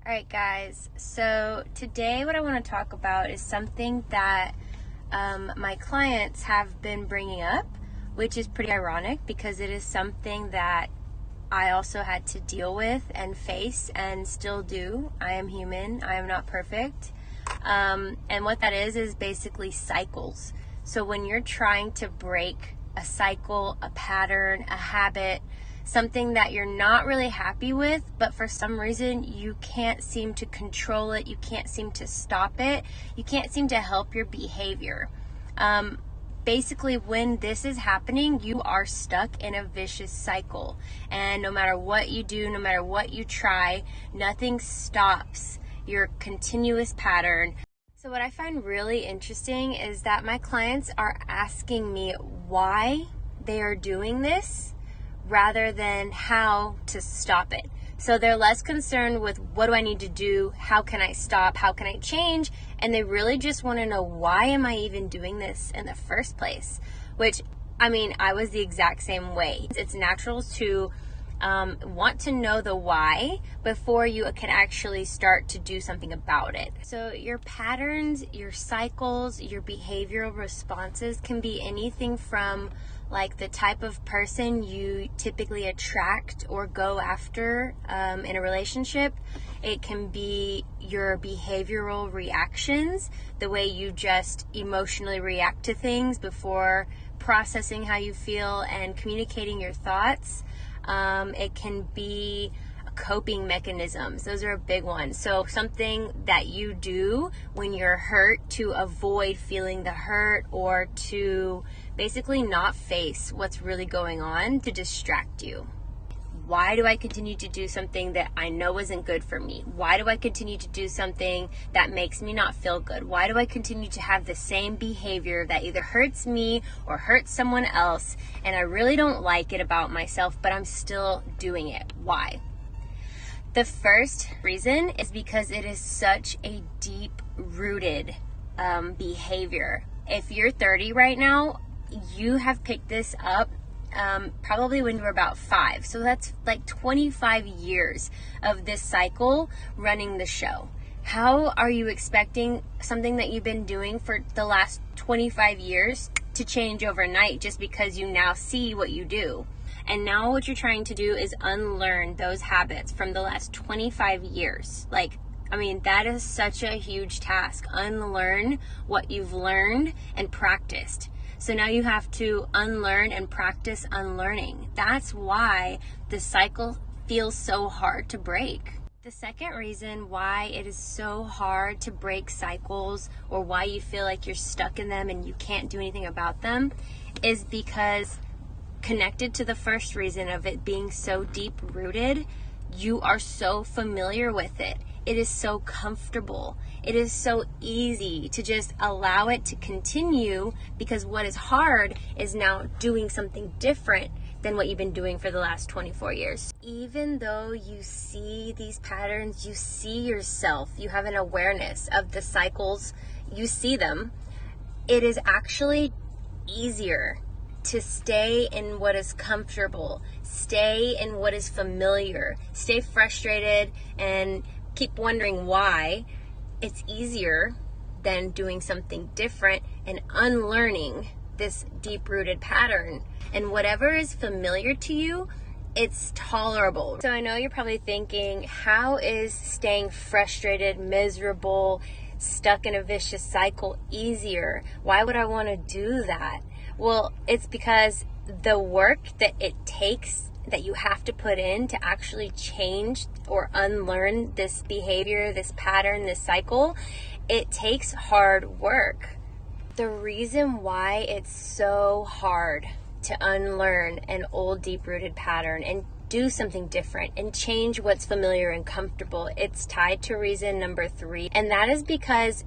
All right, guys, so today what I want to talk about is something that my clients have been bringing up, which is pretty ironic because it is something that I also had to deal with and face and still do. I am human. I am not perfect. And what that is basically cycles. So when you're trying to break a cycle, a pattern, a habit, something that you're not really happy with, but for some reason you can't seem to control it, you can't seem to stop it, you can't seem to help your behavior. Basically, when this is happening, you are stuck in a vicious cycle. And no matter what you do, no matter what you try, nothing stops your continuous pattern. So what I find really interesting is that my clients are asking me why they are doing this rather than how to stop it. So they're less concerned with what do I need to do, how can I stop, how can I change, and they really just want to know why am I even doing this in the first place, which, I mean, I was the exact same way. It's natural to want to know the why before you can actually start to do something about it. So your patterns, your cycles, your behavioral responses can be anything from like the type of person you typically attract or go after in a relationship. It can be your behavioral reactions, the way you just emotionally react to things before processing how you feel and communicating your thoughts. It can be coping mechanisms. Those are a big one. So something that you do when you're hurt to avoid feeling the hurt or to basically not face what's really going on, to distract you. Why do I continue to do something that I know isn't good for me? Why do I continue to do something that makes me not feel good? Why do I continue to have the same behavior that either hurts me or hurts someone else, and I really don't like it about myself, but I'm still doing it? Why? The first reason is because it is such a deep-rooted behavior. If you're 30 right now, you have picked this up probably when you were about 5. So that's like 25 years of this cycle running the show. How are you expecting something that you've been doing for the last 25 years to change overnight just because you now see what you do? And now what you're trying to do is unlearn those habits from the last 25 years. That is such a huge task. Unlearn what you've learned and practiced. So now you have to unlearn and practice unlearning. That's why the cycle feels so hard to break. The second reason why it is so hard to break cycles, or why you feel like you're stuck in them and you can't do anything about them, is because connected to the first reason of it being so deep rooted, you are so familiar with it. It is so comfortable. It is so easy to just allow it to continue, because what is hard is now doing something different than what you've been doing for the last 24 years. Even though you see these patterns, you see yourself, you have an awareness of the cycles, you see them, it is actually easier to stay in what is comfortable, stay in what is familiar, stay frustrated and keep wondering why. It's easier than doing something different and unlearning this deep-rooted pattern. And whatever is familiar to you, it's tolerable. So I know you're probably thinking, how is staying frustrated, miserable, stuck in a vicious cycle easier? Why would I want to do that? Well, it's because the work that it takes, that you have to put in to actually change or unlearn this behavior, this pattern, this cycle, it takes hard work. The reason why it's so hard to unlearn an old deep-rooted pattern and do something different and change what's familiar and comfortable, it's tied to reason number 3, and that is because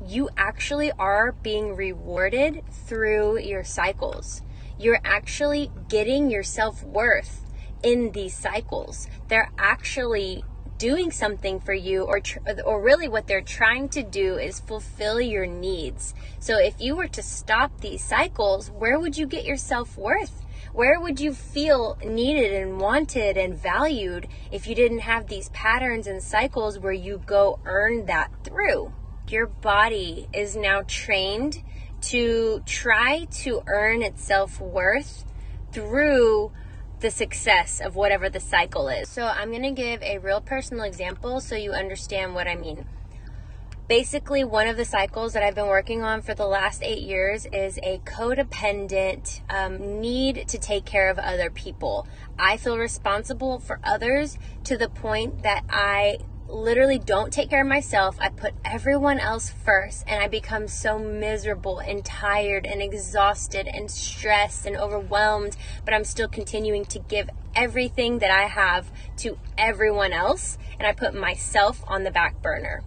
you actually are being rewarded through your cycles. You're actually getting your self-worth in these cycles. They're actually doing something for you, or really what they're trying to do is fulfill your needs. So if you were to stop these cycles, where would you get your self-worth? Where would you feel needed and wanted and valued if you didn't have these patterns and cycles where you go earn that through? Your body is now trained to try to earn its self-worth through the success of whatever the cycle is. So I'm going to give a real personal example so you understand what I mean. Basically, one of the cycles that I've been working on for the last 8 years is a codependent need to take care of other people. I feel responsible for others to the point that I literally don't take care of myself. I put everyone else first, and I become so miserable and tired and exhausted and stressed and overwhelmed, but I'm still continuing to give everything that I have to everyone else, and I put myself on the back burner.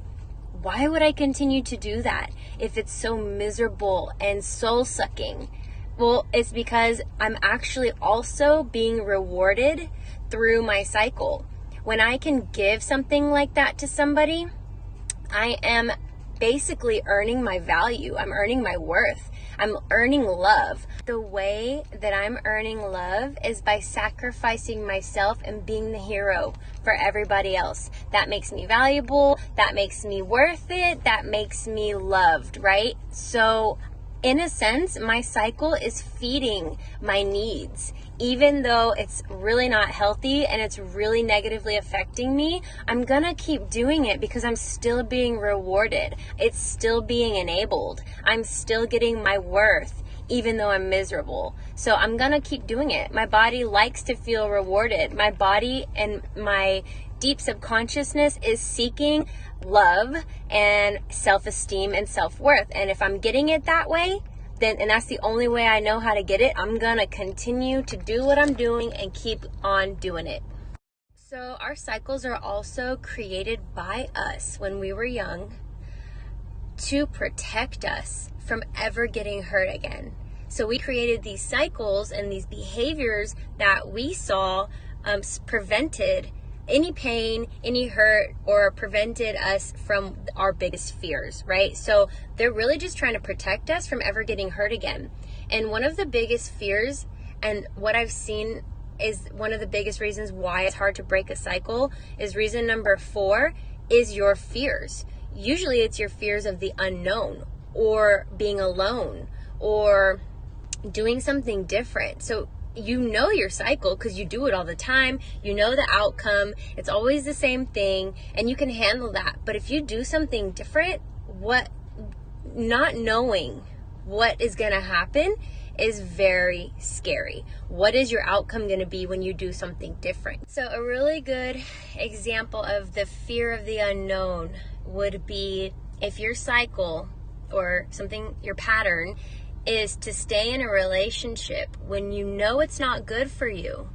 Why would I continue to do that if it's so miserable and soul-sucking? Well, it's because I'm actually also being rewarded through my cycle. When I can give something like that to somebody, I am basically earning my value. I'm earning my worth. I'm earning love. The way that I'm earning love is by sacrificing myself and being the hero for everybody else. That makes me valuable. That makes me worth it. That makes me loved, right? So in a sense, my cycle is feeding my needs. Even though it's really not healthy and it's really negatively affecting me, I'm gonna keep doing it because I'm still being rewarded. It's still being enabled. I'm still getting my worth, even though I'm miserable. So I'm gonna keep doing it. My body likes to feel rewarded. My body and my deep subconsciousness is seeking love and self-esteem and self-worth. And if I'm getting it that way, then, and that's the only way I know how to get it, I'm gonna continue to do what I'm doing and keep on doing it. So our cycles are also created by us when we were young to protect us from ever getting hurt again. So we created these cycles and these behaviors that we saw prevented any pain, any hurt, or prevented us from our biggest fears, right? So they're really just trying to protect us from ever getting hurt again. And one of the biggest fears, and what I've seen is one of the biggest reasons why it's hard to break a cycle, is reason number 4 is your fears. Usually it's your fears of the unknown, or being alone, or doing something different. So you know your cycle because you do it all the time. You know the outcome. It's always the same thing, and you can handle that. But if you do something different, not knowing what is going to happen is very scary. What is your outcome going to be when you do something different? So a really good example of the fear of the unknown would be if your cycle or something, your pattern, is to stay in a relationship when you know it's not good for you.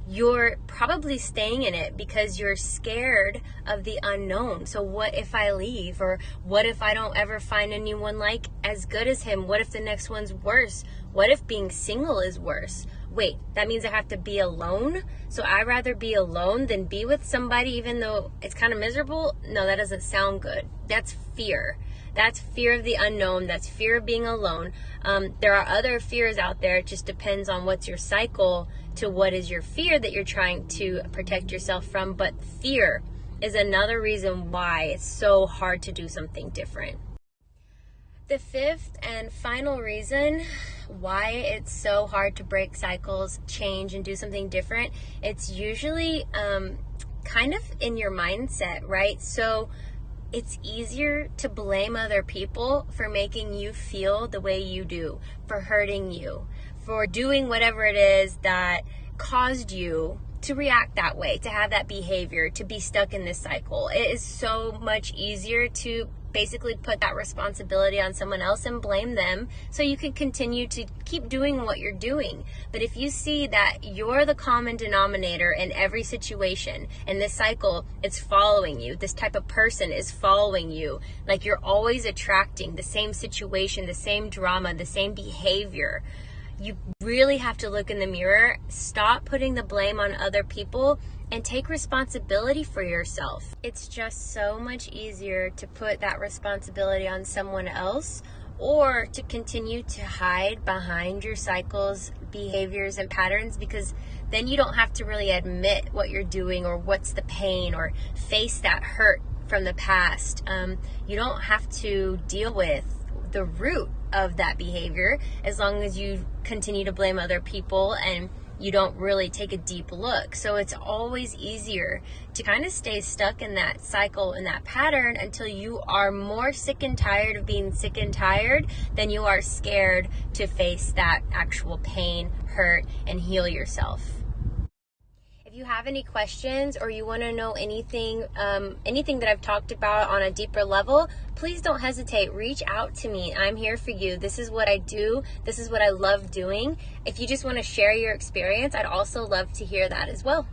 You're probably staying in it because you're scared of the unknown. So what if I leave? Or what if I don't ever find anyone like as good as him? What if the next one's worse? What if being single is worse? Wait, that means I have to be alone? So I'd rather be alone than be with somebody even though it's kind of miserable? No, that doesn't sound good. That's fear. That's fear of the unknown. That's fear of being alone. There are other fears out there. It just depends on what's your cycle to what is your fear that you're trying to protect yourself from. But fear is another reason why it's so hard to do something different. The 5th and final reason why it's so hard to break cycles, change, and do something different, it's usually kind of in your mindset, right? So it's easier to blame other people for making you feel the way you do, for hurting you, for doing whatever it is that caused you to react that way, to have that behavior, to be stuck in this cycle. It is so much easier to basically put that responsibility on someone else and blame them so you can continue to keep doing what you're doing. But if you see that you're the common denominator in every situation, and this cycle, it's following you, this type of person is following you, like you're always attracting the same situation, the same drama, the same behavior, you really have to look in the mirror, stop putting the blame on other people, and take responsibility for yourself. It's just so much easier to put that responsibility on someone else or to continue to hide behind your cycles, behaviors, and patterns, because then you don't have to really admit what you're doing or what's the pain or face that hurt from the past. You don't have to deal with the root of that behavior as long as you continue to blame other people and you don't really take a deep look. So it's always easier to kind of stay stuck in that cycle and that pattern until you are more sick and tired of being sick and tired than you are scared to face that actual pain, hurt, and heal yourself. If you have any questions or you want to know anything that I've talked about on a deeper level, please don't hesitate. Reach out to me. I'm here for you. This is what I do. This is what I love doing. If you just want to share your experience, I'd also love to hear that as well.